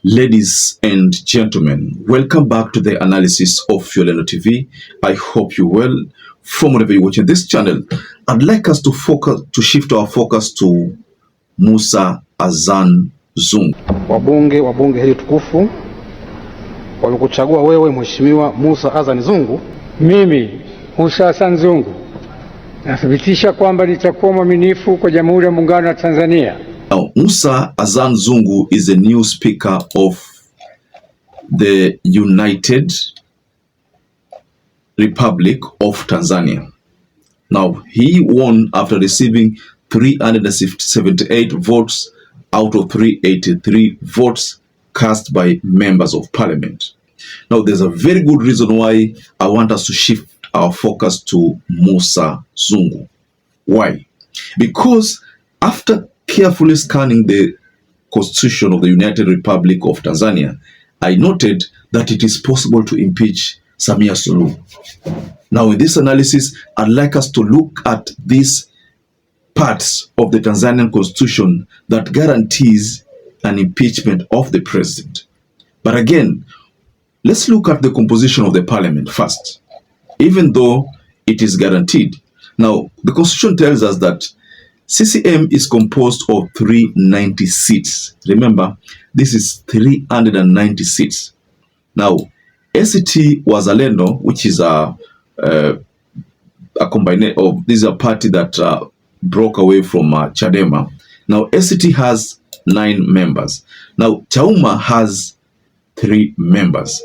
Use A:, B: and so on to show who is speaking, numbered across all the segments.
A: Ladies and gentlemen, welcome back to the analysis of YOLENO TV. I hope you're well. From wherever you're watching this channel, I'd like us to shift our focus to Mussa Azan Zungu.
B: Wabunge hili tukufu walikuchagua wewe Mheshimiwa Mussa Azan Zungu.
C: Mimi Mussa Azan Zungu nathibitisha kwamba nitakuwa mwaminifu kwa Jamhuri ya Muungano wa Tanzania.
A: Now, Mussa Azan Zungu is the new Speaker of the United Republic of Tanzania. Now, he won after receiving 378 votes out of 383 votes cast by members of Parliament. Now, there's a very good reason why I want us to shift our focus to Mussa Zungu. Why? Because after carefully scanning the Constitution of the United Republic of Tanzania, I noted that it is possible to impeach Samia Suluhu. Now, in this analysis, I'd like us to look at these parts of the Tanzanian Constitution that guarantees an impeachment of the president. But again, let's look at the composition of the parliament first, even though it is guaranteed. Now, the Constitution tells us that CCM is composed of 390 seats. Remember, this is 390 seats. Now, ACT Wazalendo, which is a combination of, this is a party that broke away from Chadema. Now, ACT has 9 members. Now, Chauma has 3 members.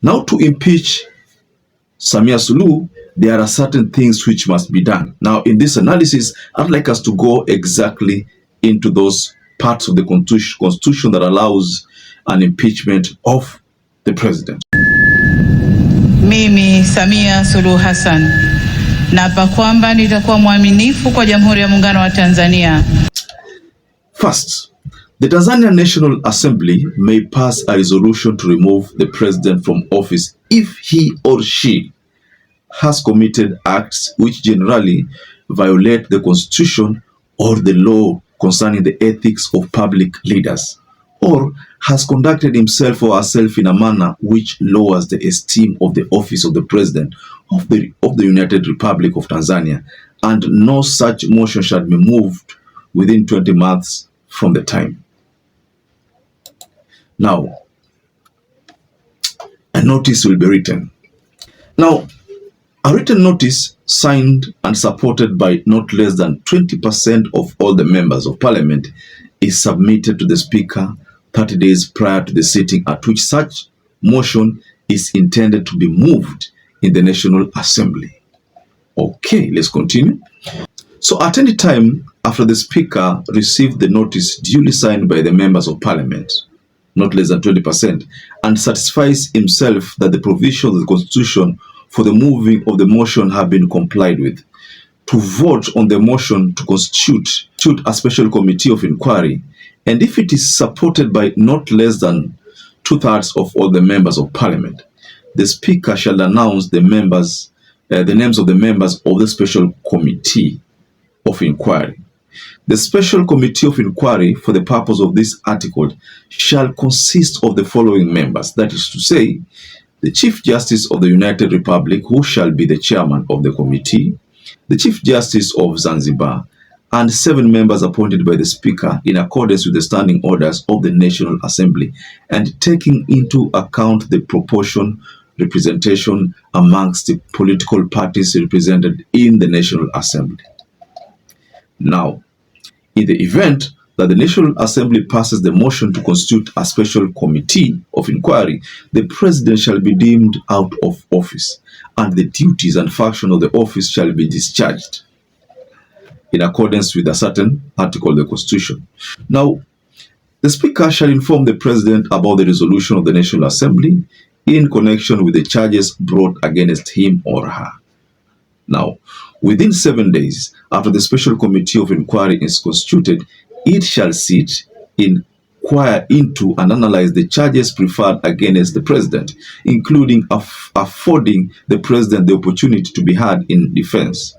A: Now, to impeach Samia Suluhu, there are certain things which must be done. Now, in this analysis, I'd like us to go exactly into those parts of the Constitution that allows an impeachment of the president.
D: Mimi Samia Suluhu Hassan naapa kwamba nitakuwa mwaminifu kwa Jamhuri ya Muungano wa Tanzania.
A: First, the Tanzanian National Assembly may pass a resolution to remove the president from office if he or she has committed acts which generally violate the Constitution or the law concerning the ethics of public leaders, or has conducted himself or herself in a manner which lowers the esteem of the office of the President of the United Republic of Tanzania, and no such motion shall be moved within 20 months from the time. Now, a notice will be written. Now, a written notice signed and supported by not less than 20% of all the members of Parliament is submitted to the Speaker 30 days prior to the sitting at which such motion is intended to be moved in the National Assembly. Okay, let's continue. So at any time after the Speaker received the notice duly signed by the members of Parliament, not less than 20%, and satisfies himself that the provisions of the Constitution for the moving of the motion have been complied with, to vote on the motion to constitute a special committee of inquiry, and if it is supported by not less than 2/3 of all the members of Parliament, the Speaker shall announce the names of the members of the special committee of inquiry. The special committee of inquiry for the purpose of this article shall consist of the following members, that is to say, the Chief Justice of the United Republic, who shall be the chairman of the committee, the Chief Justice of Zanzibar, and 7 members appointed by the Speaker in accordance with the standing orders of the National Assembly, and taking into account the proportion representation amongst the political parties represented in the National Assembly. Now, in the event that the National Assembly passes the motion to constitute a special committee of inquiry, the President shall be deemed out of office, and the duties and function of the office shall be discharged in accordance with a certain article of the Constitution. Now, the Speaker shall inform the President about the resolution of the National Assembly in connection with the charges brought against him or her. Now, within 7 days after the special committee of inquiry is constituted, it shall sit, inquire into and analyze the charges preferred against the President, including affording the President the opportunity to be heard in defense,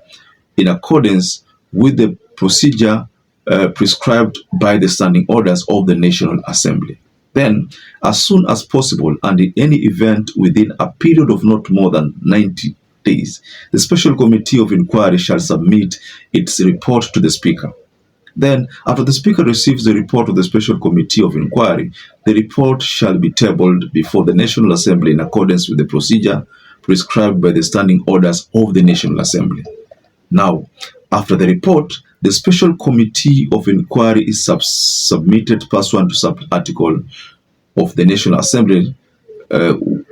A: in accordance with the procedure prescribed by the standing orders of the National Assembly. Then, as soon as possible and in any event within a period of not more than 90 days, the Special Committee of Inquiry shall submit its report to the Speaker. Then, after the Speaker receives the report of the Special Committee of Inquiry, the report shall be tabled before the National Assembly in accordance with the procedure prescribed by the standing orders of the National Assembly. Now, after the report, the Special Committee of Inquiry is submitted pursuant to sub-article of the National Assembly,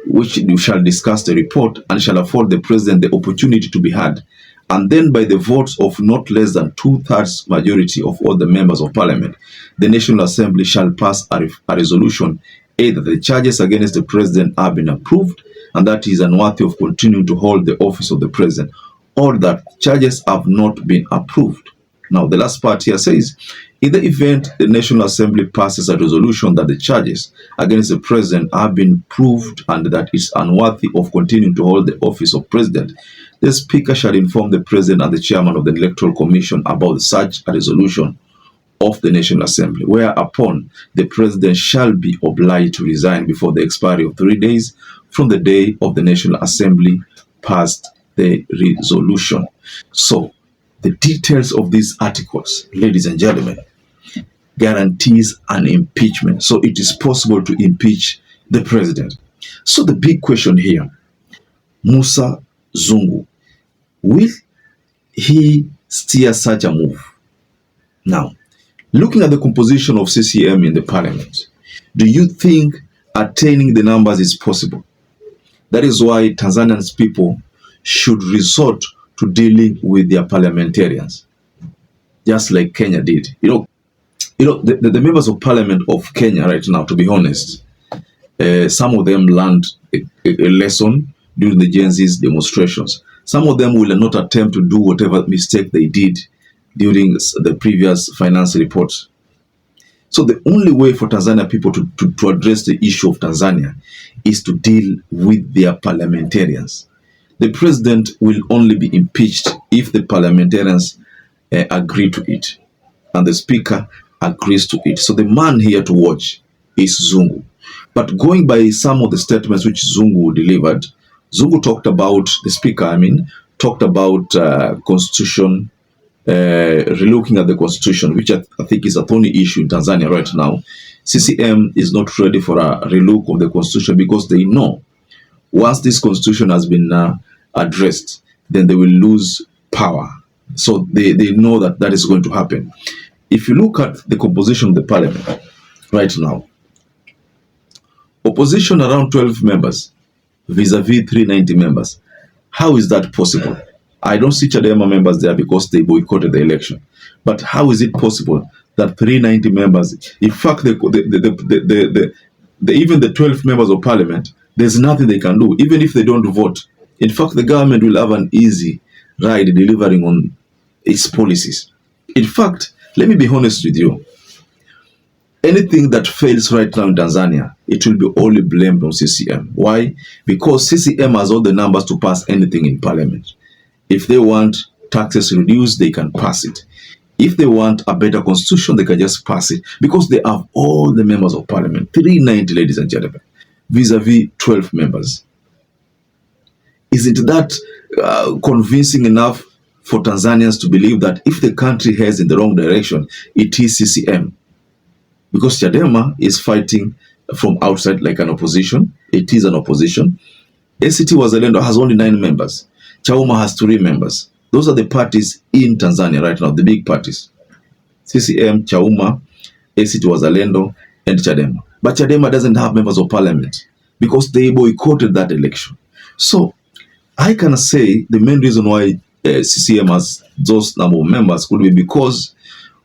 A: which shall discuss the report and shall afford the President the opportunity to be heard. And then by the votes of not less than 2/3 majority of all the members of Parliament, the National Assembly shall pass a resolution either the charges against the President have been approved and that he is unworthy of continuing to hold the office of the President, or that charges have not been approved. Now, the last part here says, in the event the National Assembly passes a resolution that the charges against the President have been proved and that he is unworthy of continuing to hold the office of President, the Speaker shall inform the President and the Chairman of the Electoral Commission about such a resolution of the National Assembly, whereupon the President shall be obliged to resign before the expiry of 3 days from the day of the National Assembly passed the resolution. So, the details of these articles, ladies and gentlemen, guarantees an impeachment. So it is possible to impeach the President. So the big question here, Mussa Zungu, will he steer such a move? Now, looking at the composition of CCM in the Parliament, do you think attaining the numbers is possible? That is why Tanzanian people should resort to dealing with their parliamentarians, just like Kenya did. You know, the members of Parliament of Kenya right now, to be honest, some of them learned a lesson during the Gen Z's demonstrations. Some of them will not attempt to do whatever mistake they did during the previous finance reports. So the only way for Tanzania people to address the issue of Tanzania is to deal with their parliamentarians. The President will only be impeached if the parliamentarians agree to it and the Speaker agrees to it. So the man here to watch is Zungu. But going by some of the statements which Zungu delivered, Zungu talked about, the Speaker, talked about constitution, relooking at the constitution, which I think is a thorny issue in Tanzania right now. CCM is not ready for a relook of the constitution because they know once this constitution has been addressed, then they will lose power. So they know that that is going to happen. If you look at the composition of the Parliament right now, opposition around 12 members vis-a-vis 390 members. How is that possible? I don't see Chadema members there because they boycotted the election. But how is it possible that 390 members, in fact, even the 12 members of Parliament, there's nothing they can do, even if they don't vote. In fact, the government will have an easy ride delivering on its policies. In fact, let me be honest with you. Anything that fails right now in Tanzania, it will be only blamed on CCM. Why? Because CCM has all the numbers to pass anything in Parliament. If they want taxes reduced, they can pass it. If they want a better constitution, they can just pass it. Because they have all the members of Parliament. 390, ladies and gentlemen, vis-a-vis 12 members. Isn't that convincing enough for Tanzanians to believe that if the country heads in the wrong direction, it is CCM? Because Chadema is fighting from outside like an opposition. It is an opposition. ACT Wazalendo has only 9 members. Chauma has 3 members. Those are the parties in Tanzania right now, the big parties. CCM, Chauma, ACT Wazalendo, and Chadema. But Chadema doesn't have members of Parliament because they boycotted that election. So I can say the main reason why CCM has those number of members could be because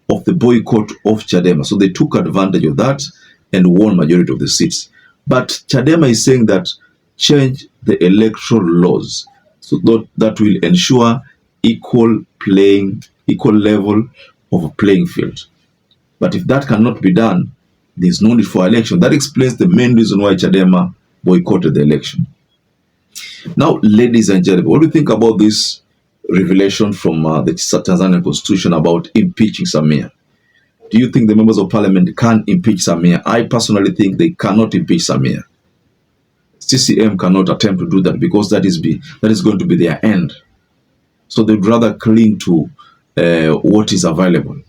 A: of the boycott of Chadema. So they took advantage of that and won majority of the seats. But Chadema is saying that change the electoral laws so that will ensure equal level of a playing field. But if that cannot be done, there's no need for election. That explains the main reason why Chadema boycotted the election. Now, ladies and gentlemen, what do you think about this revelation from the Tanzanian Constitution about impeaching Samia? Do you think the members of parliament can impeach Samia? I personally think they cannot impeach Samia. CCM cannot attempt to do that because that is going to be their end. So they'd rather cling to what is available.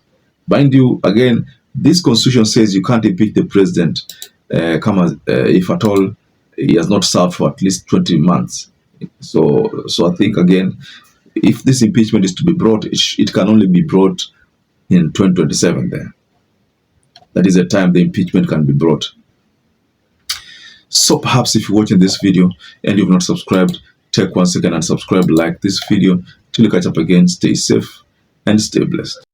A: Mind you, again, this constitution says you can't impeach the president if at all he has not served for at least 20 months. So I think, again, if this impeachment is to be brought, it can only be brought in 2027 there. That is the time the impeachment can be brought. So perhaps if you're watching this video and you've not subscribed, take 1 second and subscribe, like this video. Till you catch up again, stay safe and stay blessed.